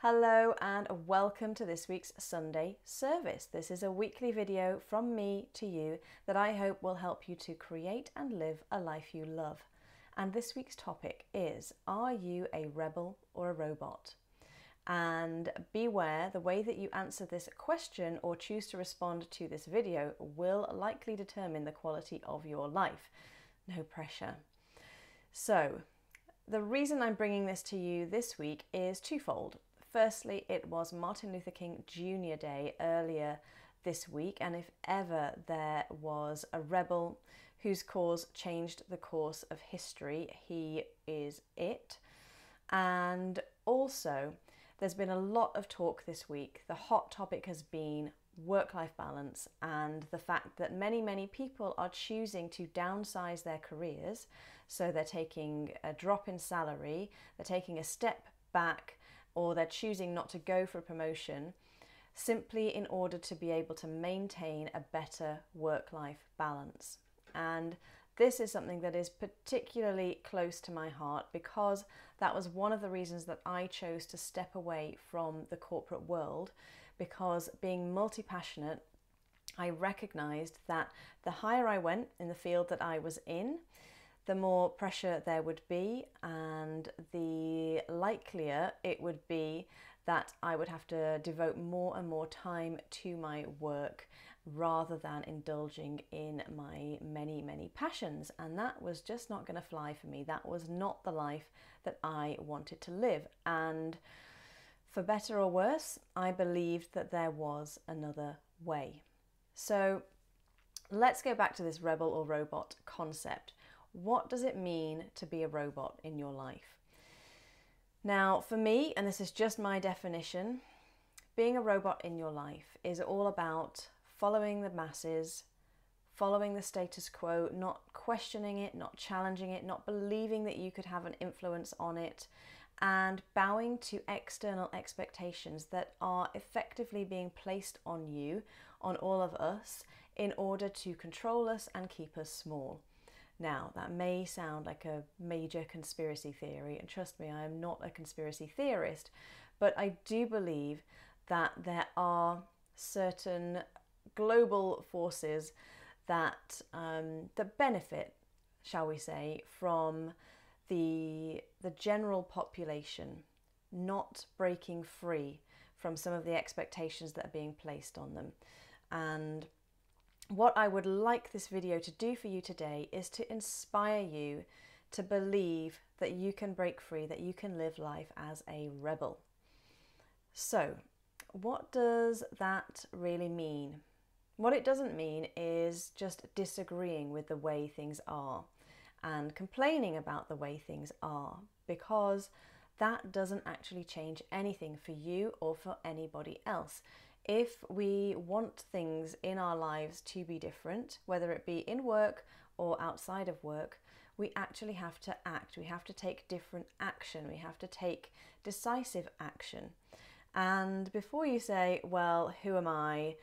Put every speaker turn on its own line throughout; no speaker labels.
Hello and welcome to this week's Sunday service. This is a weekly video from me to you that I hope will help you to create and live a life you love. And this week's topic is, are you a rebel or a robot? And beware, the way that you answer this question or choose to respond to this video will likely determine the quality of your life. No pressure. So, the reason I'm bringing this to you this week is twofold. Firstly, it was Martin Luther King Jr. Day earlier this week, and if ever there was a rebel whose cause changed the course of history, he is it. And also, there's been a lot of talk this week. The hot topic has been work-life balance and the fact that many people are choosing to downsize their careers. So they're taking a drop in salary, they're taking a step back, or they're choosing not to go for a promotion simply in order to be able to maintain a better work-life balance. And this is something that is particularly close to my heart because that was one of the reasons that I chose to step away from the corporate world, because being multi-passionate, I recognized that the higher I went in the field that I was in, the more pressure there would be and the likelier it would be that I would have to devote more and more time to my work rather than indulging in my many passions. And that was just not going to fly for me. That was not the life that I wanted to live. And for better or worse, I believed that there was another way. So let's go back to this rebel or robot concept. What does it mean to be a robot in your life? Now, for me, and this is just my definition, being a robot in your life is all about following the masses, following the status quo, not questioning it, not challenging it, not believing that you could have an influence on it, and bowing to external expectations that are effectively being placed on you, on all of us, in order to control us and keep us small. Now, that may sound like a major conspiracy theory, and trust me, I am not a conspiracy theorist, but I do believe that there are certain global forces that that benefit, shall we say, from the general population not breaking free from some of the expectations that are being placed on them. And what I would like this video to do for you today is to inspire you to believe that you can break free, that you can live life as a rebel. So, what does that really mean? What it doesn't mean is just disagreeing with the way things are and complaining about the way things are, because that doesn't actually change anything for you or for anybody else. If we want things in our lives to be different, whether it be in work or outside of work, we actually have to act. We have to take different action. We have to take decisive action. And before you say, well, who am I?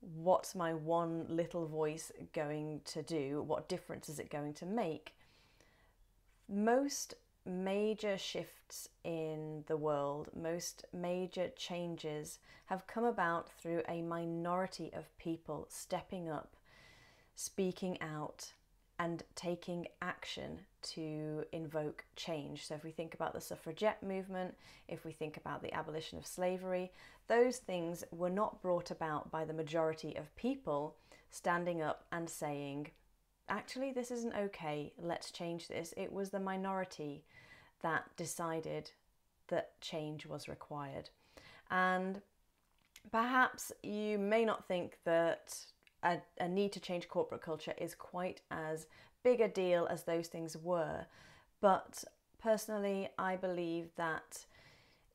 What's my one little voice going to do? What difference is it going to make? Most major shifts in the world, most major changes have come about through a minority of people stepping up, speaking out, and taking action to invoke change. So if we think about the suffragette movement, if we think about the abolition of slavery, those things were not brought about by the majority of people standing up and saying, actually, this isn't okay, let's change this. It was the minority that decided that change was required. And perhaps you may not think that a need to change corporate culture is quite as big a deal as those things were. But personally, I believe that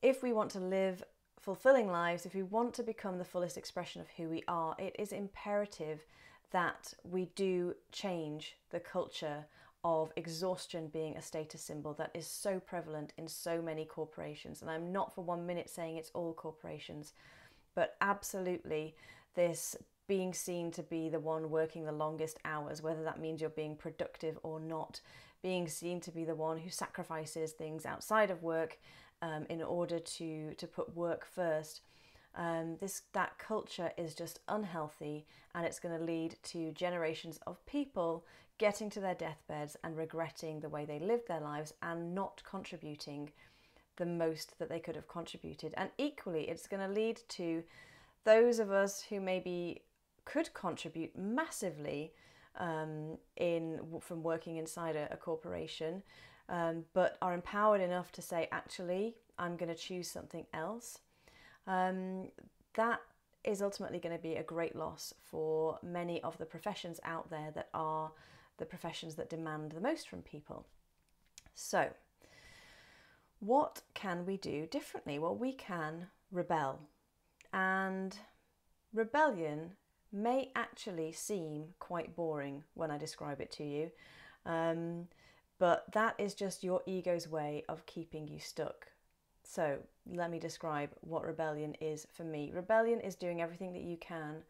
if we want to live fulfilling lives, if we want to become the fullest expression of who we are, it is imperative that we do change the culture of exhaustion being a status symbol that is so prevalent in so many corporations. And I'm not for 1 minute saying it's all corporations, but absolutely this being seen to be the one working the longest hours, whether that means you're being productive or not, being seen to be the one who sacrifices things outside of work in order to put work first. That culture is just unhealthy, and it's going to lead to generations of people getting to their deathbeds and regretting the way they lived their lives and not contributing the most that they could have contributed. And equally, it's going to lead to those of us who maybe could contribute massively from working inside a corporation, but are empowered enough to say, actually, I'm going to choose something else. That is ultimately going to be a great loss for many of the professions out there that are the professions that demand the most from people. So, what can we do differently? Well, we can rebel. And rebellion may actually seem quite boring when I describe it to you, but that is just your ego's way of keeping you stuck. So let me describe what rebellion is for me. Rebellion is doing everything that you can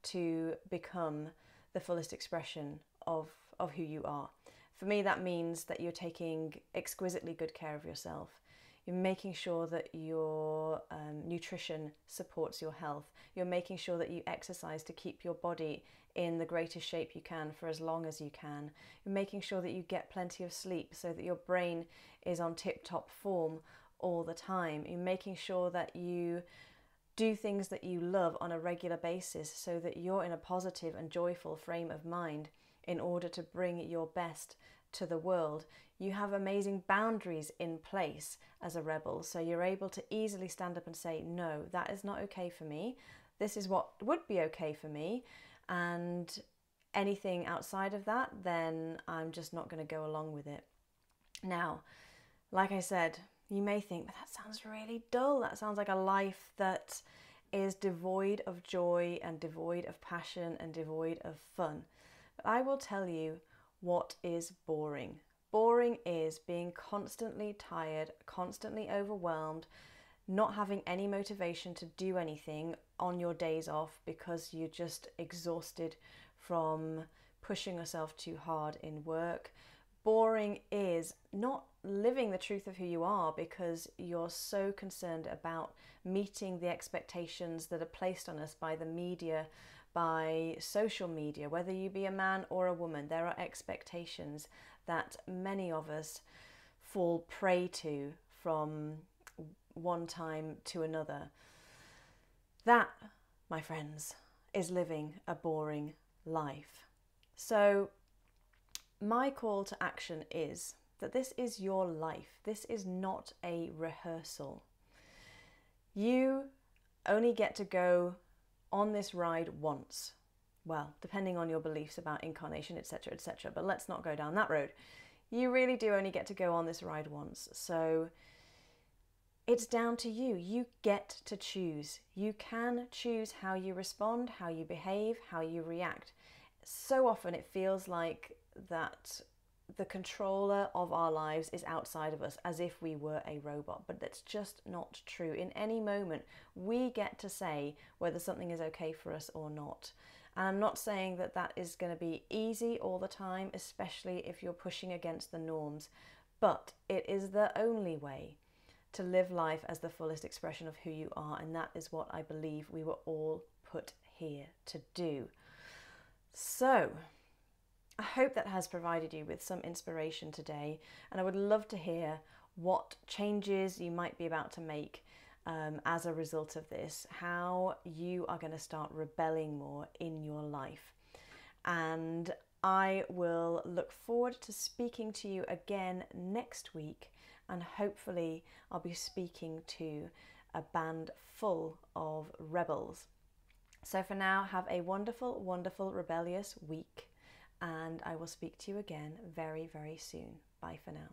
to become the fullest expression of who you are. For me, that means that you're taking exquisitely good care of yourself. You're making sure that your nutrition supports your health. You're making sure that you exercise to keep your body in the greatest shape you can for as long as you can. You're making sure that you get plenty of sleep so that your brain is on tip-top form all the time. You're making sure that you do things that you love on a regular basis so that you're in a positive and joyful frame of mind in order to bring your best to the world. You have amazing boundaries in place as a rebel, so you're able to easily stand up and say, no, that is not okay for me. This is what would be okay for me, and anything outside of that, then I'm just not going to go along with it. Now, like I said, you may think, but that sounds really dull. That sounds like a life that is devoid of joy and devoid of passion and devoid of fun. But I will tell you what is boring. Boring is being constantly tired, constantly overwhelmed, not having any motivation to do anything on your days off because you're just exhausted from pushing yourself too hard in work. Boring is not living the truth of who you are because you're so concerned about meeting the expectations that are placed on us by the media, by social media. Whether you be a man or a woman, there are expectations that many of us fall prey to from one time to another. That, my friends, is living a boring life. So my call to action is that this is your life. This is not a rehearsal. You only get to go on this ride once. Well, depending on your beliefs about incarnation, etc., etc., but let's not go down that road. You really do only get to go on this ride once. So it's down to you. You get to choose. You can choose how you respond, how you behave, how you react. So often it feels like that the controller of our lives is outside of us, as if we were a robot, but that's just not true. In any moment, we get to say whether something is okay for us or not. And I'm not saying that that is going to be easy all the time, especially if you're pushing against the norms, but it is the only way to live life as the fullest expression of who you are, and that is what I believe we were all put here to do. So I hope that has provided you with some inspiration today, and I would love to hear what changes you might be about to make as a result of this, how you are going to start rebelling more in your life. And I will look forward to speaking to you again next week, and hopefully I'll be speaking to a band full of rebels. So for now, have a wonderful, wonderful, rebellious week, and I will speak to you again very, very soon. Bye for now.